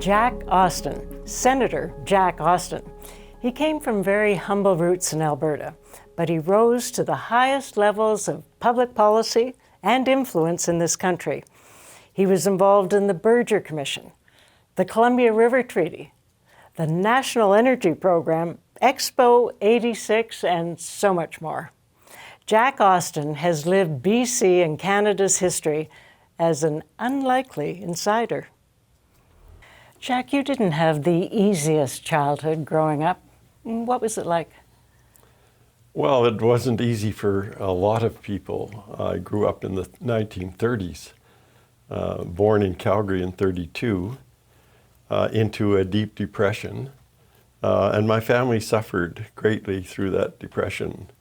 Jack Austin, Senator Jack Austin. He came from very humble roots in Alberta, but he rose to the highest levels of public policy and influence in this country. He was involved in the Berger Commission, the Columbia River Treaty, the National Energy Program, Expo 86, and so much more. Jack Austin has lived BC and Canada's history as an unlikely insider. Jack, you didn't have the easiest childhood growing up. What was it like? Well, it wasn't easy for a lot of people. I grew up in the 1930s, born in Calgary in 32, into a deep depression. And my family suffered greatly through that depression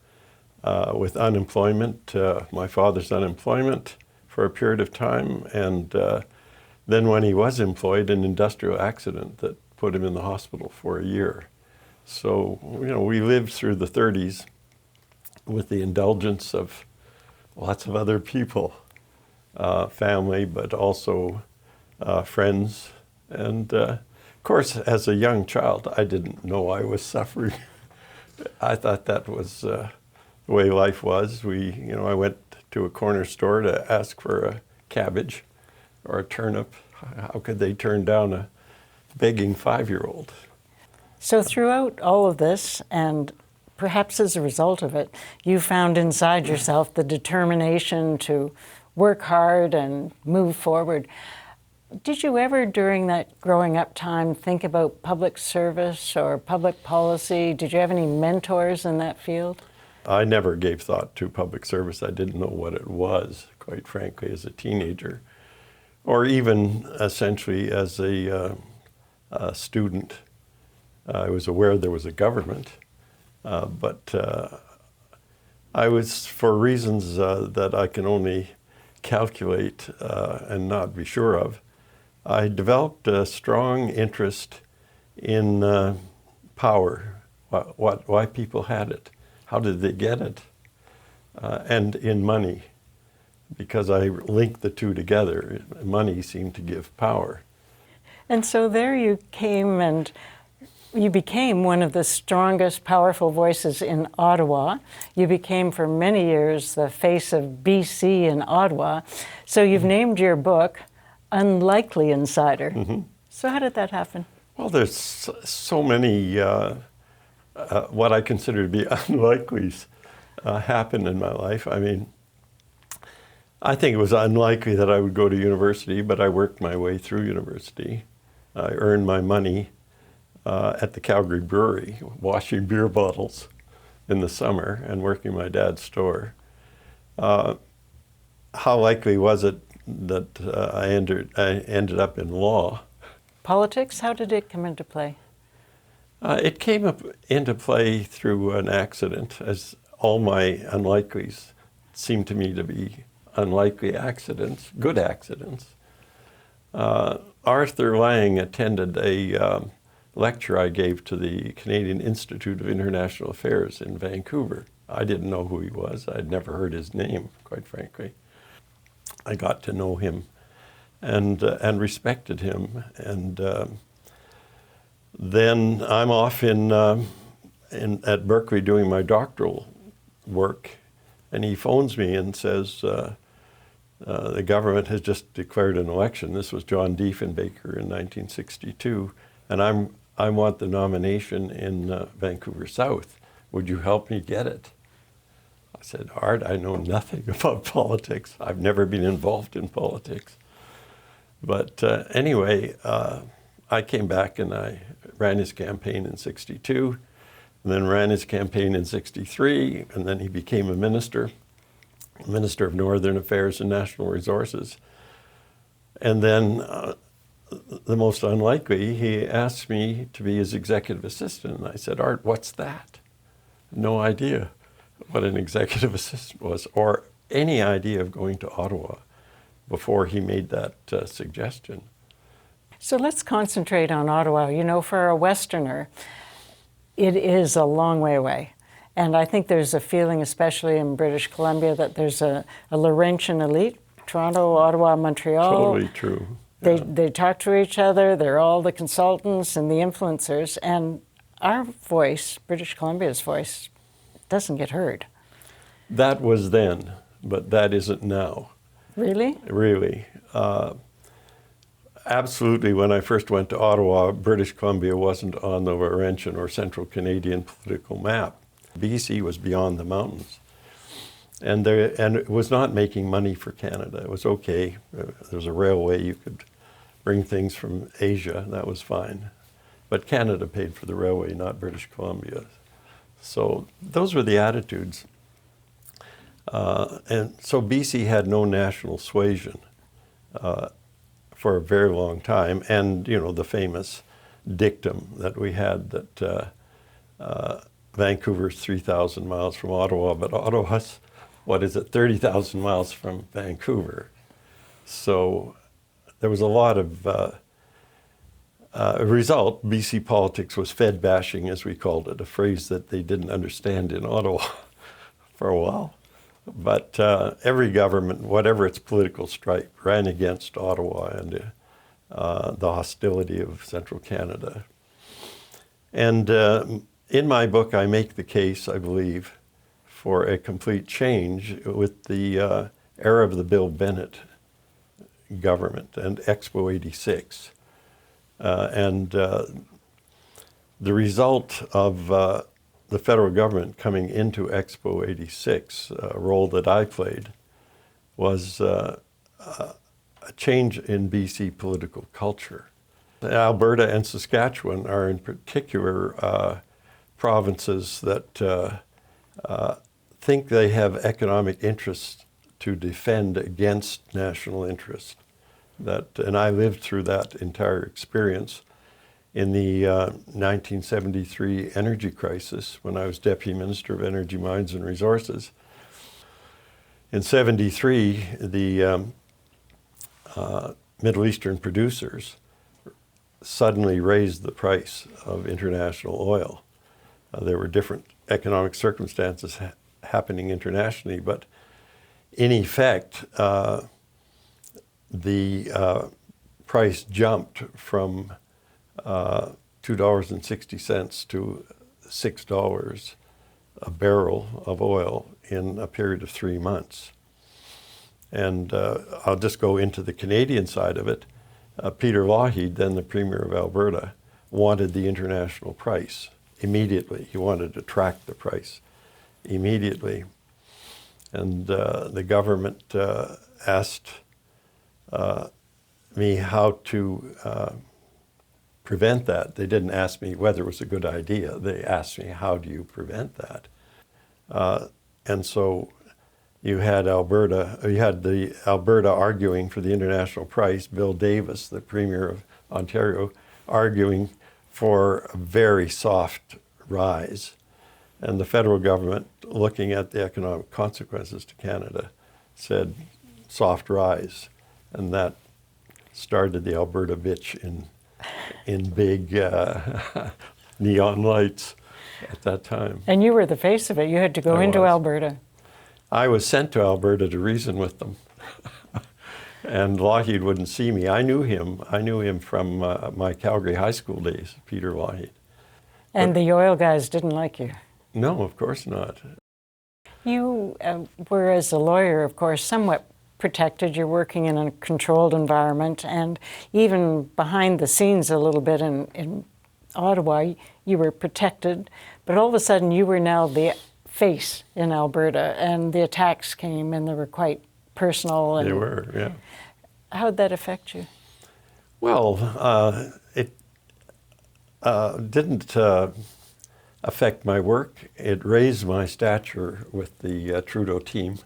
with unemployment, my father's unemployment for a period of time, and then when he was employed, an industrial accident that put him in the hospital for a year. So, we lived through the 30s with the indulgence of lots of other people, family, but also friends. And of course, as a young child, I didn't know I was suffering. I thought that was the way life was. I went to a corner store to ask for a cabbage or a turnip. How could they turn down a begging 5-year-old? So throughout all of this, and perhaps as a result of it, you found inside yourself the determination to work hard and move forward. Did you ever, during that growing up time, think about public service or public policy? Did you have any mentors in that field? I never gave thought to public service. I didn't know what it was, quite frankly, as a teenager, or even essentially as a student. I was aware there was a government, but I was, for reasons that I can only calculate and not be sure of, I developed a strong interest in power, why people had it, how did they get it, and in money, because I linked the two together. Money seemed to give power. And so there you came and you became one of the strongest, powerful voices in Ottawa. You became for many years the face of BC in Ottawa. So you've named your book Unlikely Insider. Mm-hmm. So how did that happen? Well, there's so many what I consider to be unlikelies happen in my life. I mean, I think it was unlikely that I would go to university, but I worked my way through university. I earned my money at the Calgary Brewery, washing beer bottles in the summer and working my dad's store. How likely was it that I ended up in law? Politics, how did it come into play? It came up into play through an accident, as all my unlikelies seem to me to be unlikely accidents, good accidents. Arthur Lang attended a lecture I gave to the Canadian Institute of International Affairs in Vancouver. I didn't know who he was. I'd never heard his name, quite frankly. I got to know him and respected him. And then I'm off at Berkeley doing my doctoral work, and he phones me and says, the government has just declared an election. This was John Diefenbaker in 1962, and I want the nomination in Vancouver South. Would you help me get it? I said, Art, I know nothing about politics. I've never been involved in politics. But anyway, I came back and I ran his campaign in 62, and then ran his campaign in 63, and then he became a minister of Northern Affairs and National Resources. And then the most unlikely, he asked me to be his executive assistant. And I said, Art, what's that? No idea what an executive assistant was, or any idea of going to Ottawa before he made that suggestion. So let's concentrate on Ottawa. You know, for a Westerner, it is a long way away. And I think there's a feeling, especially in British Columbia, that there's a Laurentian elite, Toronto, Ottawa, Montreal. Totally true. They talk to each other. They're all the consultants and the influencers. And our voice, British Columbia's voice, doesn't get heard. That was then, but that isn't now. Really? Really. Absolutely, when I first went to Ottawa, British Columbia wasn't on the Laurentian or Central Canadian political map. BC was beyond the mountains. And it was not making money for Canada. It was okay. There was a railway. You could bring things from Asia. That was fine. But Canada paid for the railway, not British Columbia. So those were the attitudes. And so BC had no national suasion for a very long time. And, you know, the famous dictum that we had that Vancouver's 3,000 miles from Ottawa, but Ottawa's, 30,000 miles from Vancouver. So there was a lot of result. BC politics was Fed bashing, as we called it, a phrase that they didn't understand in Ottawa for a while. But every government, whatever its political stripe, ran against Ottawa and the hostility of central Canada. And in my book, I make the case, I believe, for a complete change with the era of the Bill Bennett government and Expo 86. And the result of the federal government coming into Expo 86, a role that I played, was a change in BC political culture. Alberta and Saskatchewan are in particular provinces that think they have economic interests to defend against national interest. And I lived through that entire experience in the 1973 energy crisis when I was Deputy Minister of Energy, Mines and Resources. In 73, the Middle Eastern producers suddenly raised the price of international oil. There were different economic circumstances happening internationally, but in effect, the price jumped from $2.60 to $6 a barrel of oil in a period of 3 months. And I'll just go into the Canadian side of it. Peter Lougheed, then the Premier of Alberta, wanted the international price immediately. He wanted to track the price immediately. And the government asked me how to prevent that. They didn't ask me whether it was a good idea. They asked me, how do you prevent that? And so you had the Alberta arguing for the international price, Bill Davis, the Premier of Ontario, arguing for a very soft rise. And the federal government, looking at the economic consequences to Canada, said soft rise. And that started the Alberta bitch in big neon lights at that time. And you were the face of it. You had to go into Alberta. I was sent to Alberta to reason with them. And Lougheed wouldn't see me. I knew him. I knew him from my Calgary high school days, Peter Lougheed. And the oil guys didn't like you? No, of course not. You were, as a lawyer, of course, somewhat protected. You're working in a controlled environment, and even behind the scenes a little bit in Ottawa, you were protected. But all of a sudden, you were now the face in Alberta, and the attacks came, and they were quite personal. And they were, yeah. How did that affect you? Well, it didn't affect my work. It raised my stature with the Trudeau team.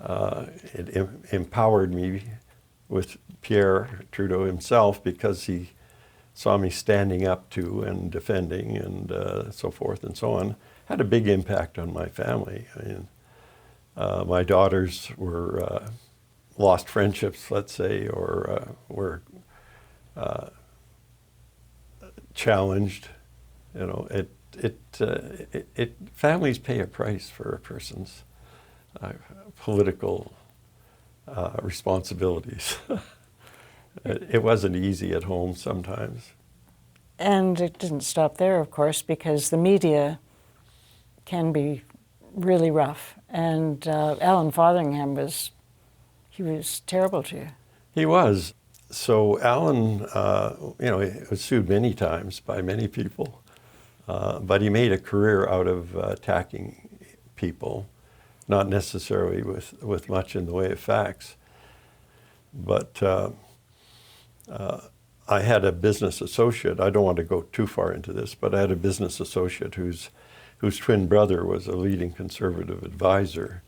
It empowered me with Pierre Trudeau himself because he saw me standing up to and defending and so forth and so on. Had a big impact on my family. I mean, my daughters were lost friendships, let's say, or were challenged. You know, families pay a price for a person's political responsibilities. It wasn't easy at home sometimes. And it didn't stop there, of course, because the media can be really rough. And Alan Fotheringham was terrible to you. He was. So Alan, he was sued many times by many people, but he made a career out of attacking people, not necessarily with much in the way of facts. But I had a business associate. I don't want to go too far into this, but I had a business associate whose twin brother was a leading conservative advisor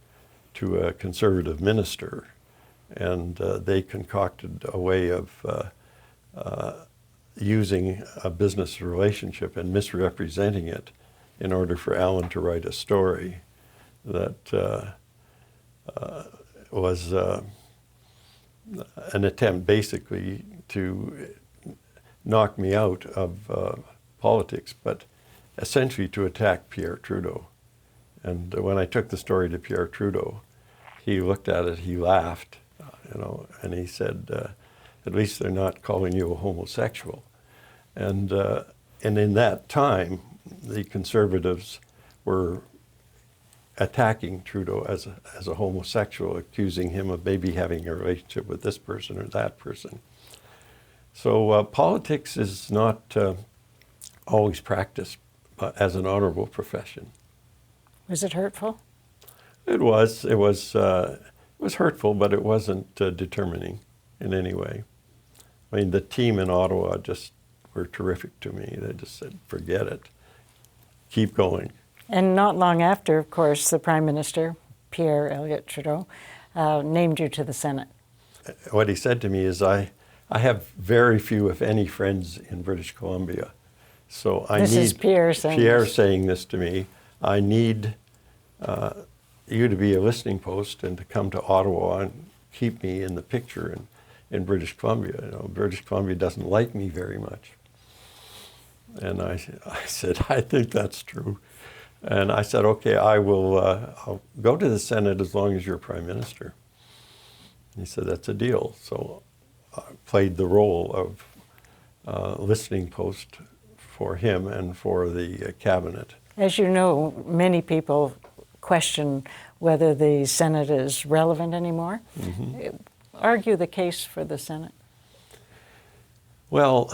to a conservative minister. And they concocted a way of using a business relationship and misrepresenting it in order for Alan to write a story that was an attempt basically to knock me out of politics, but essentially to attack Pierre Trudeau. And when I took the story to Pierre Trudeau, he looked at it, he laughed, and he said, at least they're not calling you a homosexual. And in that time, the Conservatives were attacking Trudeau as a homosexual, accusing him of maybe having a relationship with this person or that person. So politics is not always practiced as an honorable profession. Was it hurtful? It was. It was hurtful, but it wasn't determining in any way. I mean, the team in Ottawa just were terrific to me. They just said, forget it. Keep going. And not long after, of course, the Prime Minister, Pierre Elliott Trudeau, named you to the Senate. What he said to me is, I have very few, if any, friends in British Columbia. So This is Pierre saying this to me. I need you to be a listening post and to come to Ottawa and keep me in the picture in British Columbia. British Columbia doesn't like me very much. And I said, I think that's true. And I said, okay, I'll go to the Senate as long as you're Prime Minister. And he said, that's a deal. So I played the role of listening post for him and for the cabinet. As you know, many people question whether the Senate is relevant anymore. Mm-hmm. Argue the case for the Senate. Well,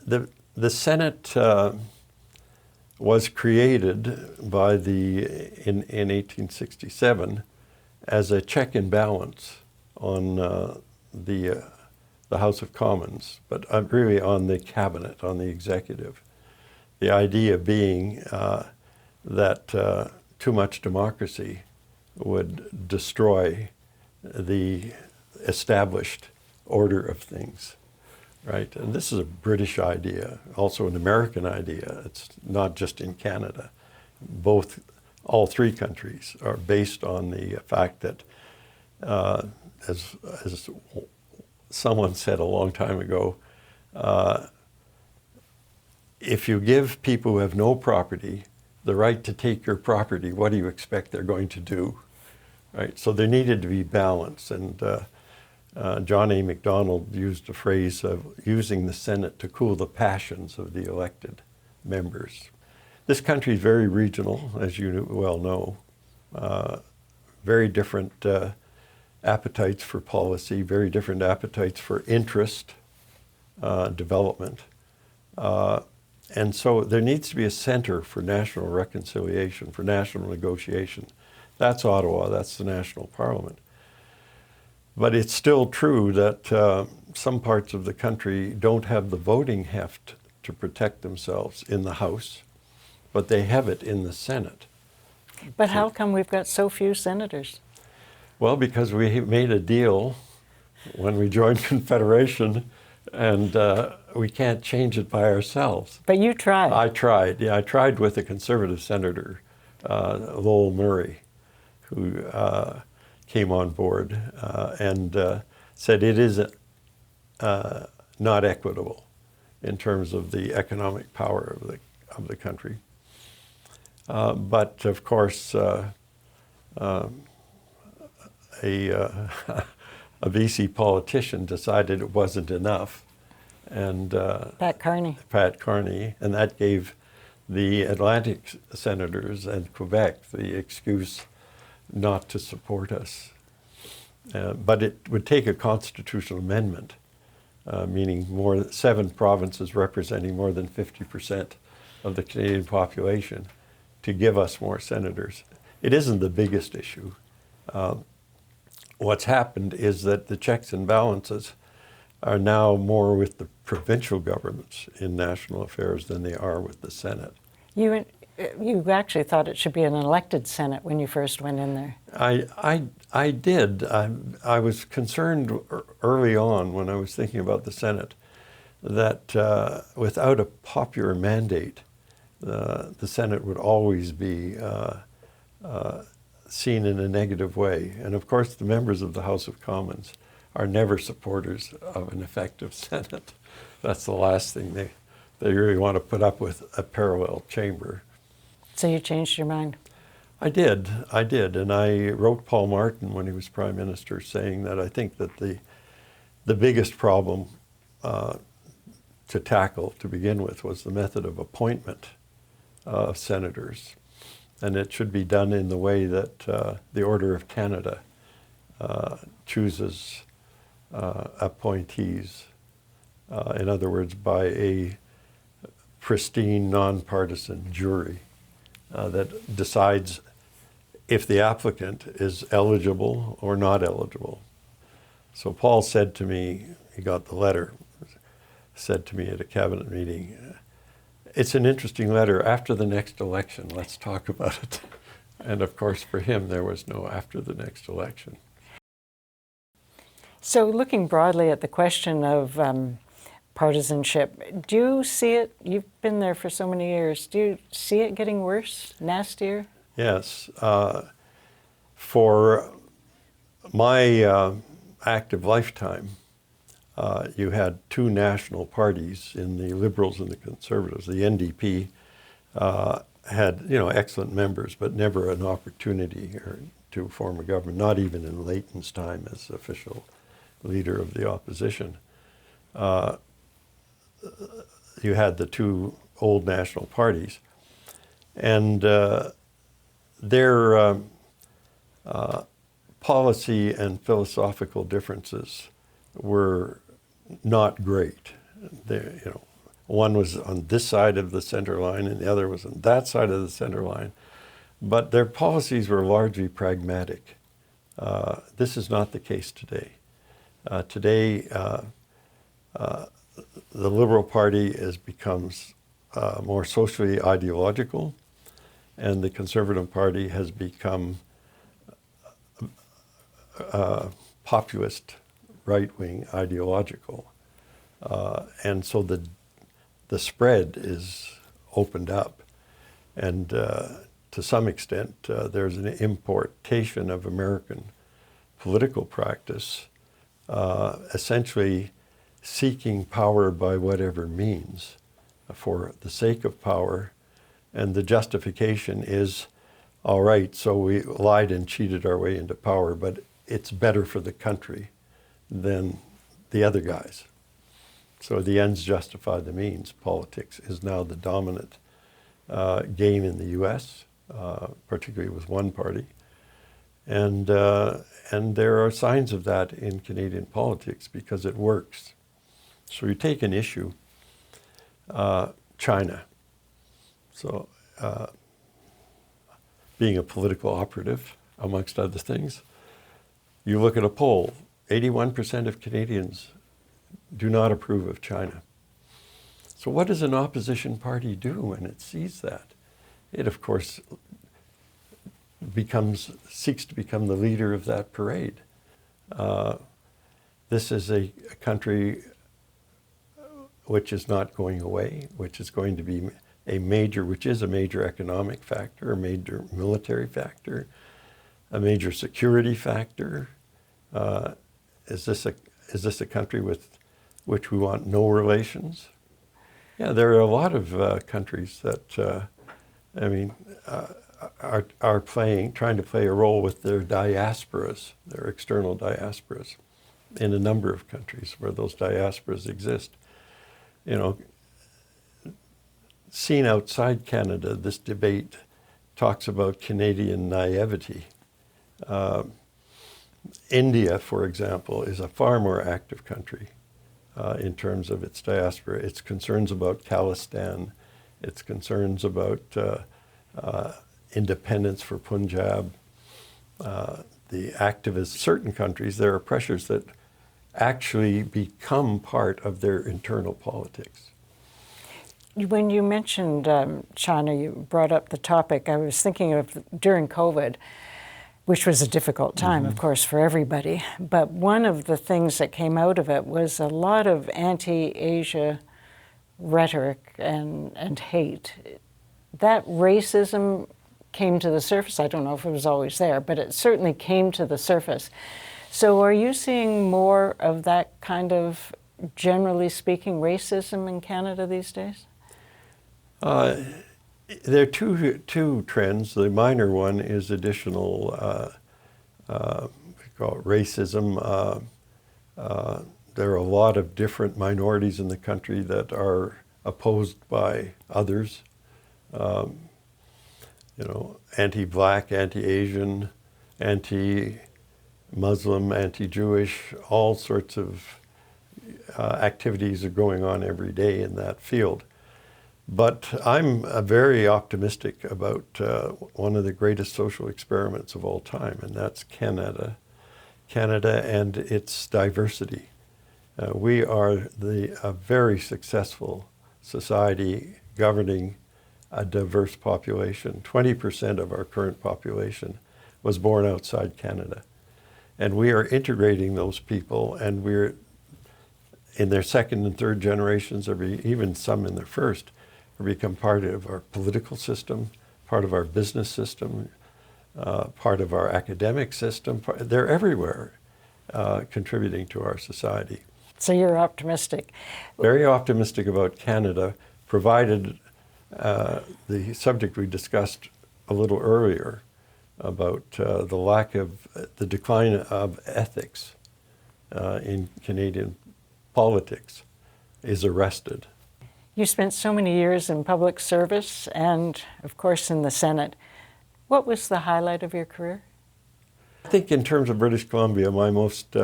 the Senate was created in 1867 as a check and balance on the House of Commons, but really on the cabinet, on the executive. The idea being that too much democracy would destroy the established order of things, right? And this is a British idea, also an American idea. It's not just in Canada. All three countries are based on the fact that, as someone said a long time ago, if you give people who have no property the right to take your property, what do you expect they're going to do? Right? So there needed to be balance. And John A. Macdonald used a phrase of using the Senate to cool the passions of the elected members. This country is very regional, as you well know. Very different appetites for policy, very different appetites for interest, development. And so there needs to be a center for national reconciliation, for national negotiation. That's Ottawa, that's the national parliament. But it's still true that some parts of the country don't have the voting heft to protect themselves in the House, but they have it in the Senate. But how come we've got so few senators? Well, because we made a deal when we joined Confederation, and we can't change it by ourselves. But you tried. I tried, yeah. I tried with a Conservative senator, Lowell Murray, who came on board and said it is not equitable in terms of the economic power of the country. But of course, a a BC politician decided it wasn't enough, and Pat Carney. Pat Carney, and that gave the Atlantic senators and Quebec the excuse not to support us. But it would take a constitutional amendment, meaning 7 provinces representing more than 50% of the Canadian population, to give us more senators. It isn't the biggest issue. What's happened is that the checks and balances are now more with the provincial governments in national affairs than they are with the Senate. You actually thought it should be an elected Senate when you first went in there. I did. I was concerned early on when I was thinking about the Senate that without a popular mandate, the Senate would always be seen in a negative way. And of course, the members of the House of Commons are never supporters of an effective Senate. That's the last thing they really want to put up with, a parallel chamber. So you changed your mind? I did, and I wrote Paul Martin when he was Prime Minister saying that I think that the biggest problem to tackle to begin with was the method of appointment of senators. And it should be done in the way that the Order of Canada chooses appointees. In other words, by a pristine, nonpartisan jury that decides if the applicant is eligible or not eligible. So Paul said to me, he got the letter, said to me at a cabinet meeting, "It's an interesting letter. After the next election, let's talk about it." And of course, for him, there was no after the next election. So looking broadly at the question of partisanship, do you see it? You've been there for so many years. Do you see it getting worse, nastier? Yes. For my active lifetime, you had 2 national parties in the Liberals and the Conservatives. The NDP had, excellent members, but never an opportunity to form a government, not even in Layton's time as official leader of the opposition. You had the 2 old national parties, and their policy and philosophical differences were not great. One was on this side of the center line and the other was on that side of the center line, but their policies were largely pragmatic. This is not the case today. Today, the Liberal Party becomes more socially ideological, and the Conservative Party has become populist, right-wing ideological. And so the spread is opened up. And to some extent, there's an importation of American political practice, essentially seeking power by whatever means for the sake of power. And the justification is, all right, so we lied and cheated our way into power, but it's better for the country than the other guys. So the ends justify the means. Politics is now the dominant game in the U.S., particularly with one party. And there are signs of that in Canadian politics because it works. So you take an issue, China. So being a political operative, amongst other things, you look at a poll, 81% of Canadians do not approve of China. So what does an opposition party do when it sees that? It, of course, seeks to become the leader of that parade. This is a country which is not going away, which is going to be which is a major economic factor, a major military factor, a major security factor. Is this a country with which we want no relations? Yeah, there are a lot of countries that, are trying to play a role with their diasporas, their external diasporas. in a number of countries where those diasporas exist. You know, seen outside Canada, this debate talks about Canadian naivety. India, for example, is a far more active country in terms of its diaspora. Its concerns about Khalistan, its concerns about independence for Punjab, the activists. Certain countries, there are pressures that actually become part of their internal politics. When you mentioned China, you brought up the topic. I was thinking of during COVID, which was a difficult time, of course, for everybody. But one of the things that came out of it was a lot of anti-Asia rhetoric and hate. That racism came to the surface. I don't know if it was always there, but it certainly came to the surface. So are you seeing more of that kind of, generally speaking, racism in Canada these days? There are two trends. The minor one is additional, we call it racism. There are a lot of different minorities in the country that are opposed by others. You know, anti-Black, anti-Asian, anti-Muslim, anti-Jewish, all sorts of activities are going on every day in that field. But I'm very optimistic about one of the greatest social experiments of all time, and that's Canada and its diversity. We are a very successful society governing a diverse population. 20% of our current population was born outside Canada. And we are integrating those people, and we're in their second and third generations, or even some in their first, become part of our political system, part of our business system, part of our academic system. They're everywhere contributing to our society. So you're optimistic. Very optimistic about Canada, provided the subject we discussed a little earlier about the decline of ethics in Canadian politics is arrested. You spent so many years in public service and, of course, in the Senate. What was the highlight of your career? I think in terms of British Columbia, my most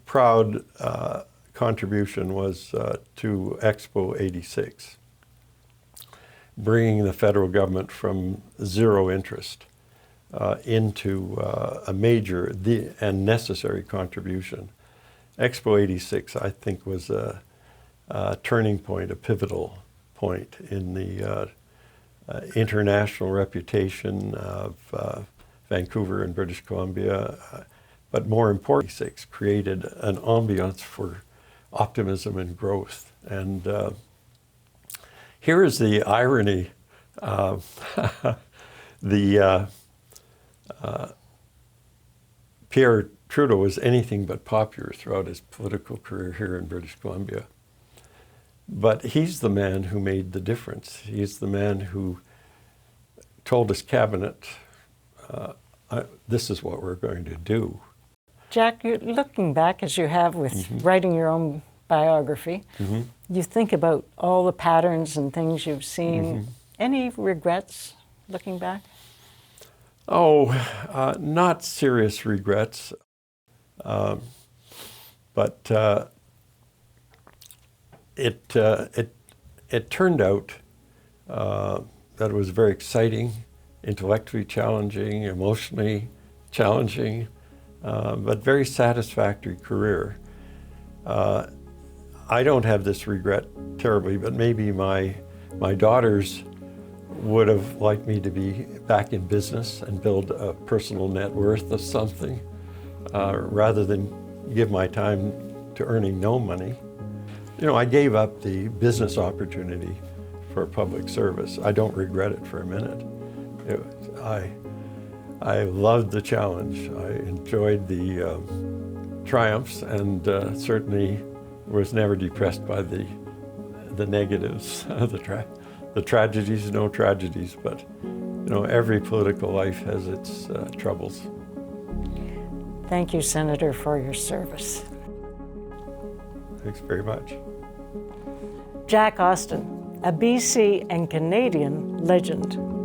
proud contribution was to Expo '86, bringing the federal government from zero interest into a major and necessary contribution. Expo '86, I think, was a turning point, a pivotal point in the international reputation of Vancouver and British Columbia, but more importantly, created an ambiance for optimism and growth. And here is the irony. Pierre Trudeau was anything but popular throughout his political career here in British Columbia. But he's the man who made the difference. He's the man who told his cabinet, this is what we're going to do. Jack, you're looking back as you have with writing your own biography, you think about all the patterns and things you've seen. Any regrets looking back? Oh, not serious regrets, but it turned out that it was very exciting, intellectually challenging, emotionally challenging, but very satisfactory career. I don't have this regret terribly, but maybe my daughters would have liked me to be back in business and build a personal net worth of something, rather than give my time to earning no money. You know, I gave up the business opportunity for public service. I don't regret it for a minute. I loved the challenge. I enjoyed the triumphs, and certainly was never depressed by the negatives, the tragedies, no tragedies, but you know, every political life has its troubles. Thank you, Senator, for your service. Thanks very much. Jack Austin, a BC and Canadian legend.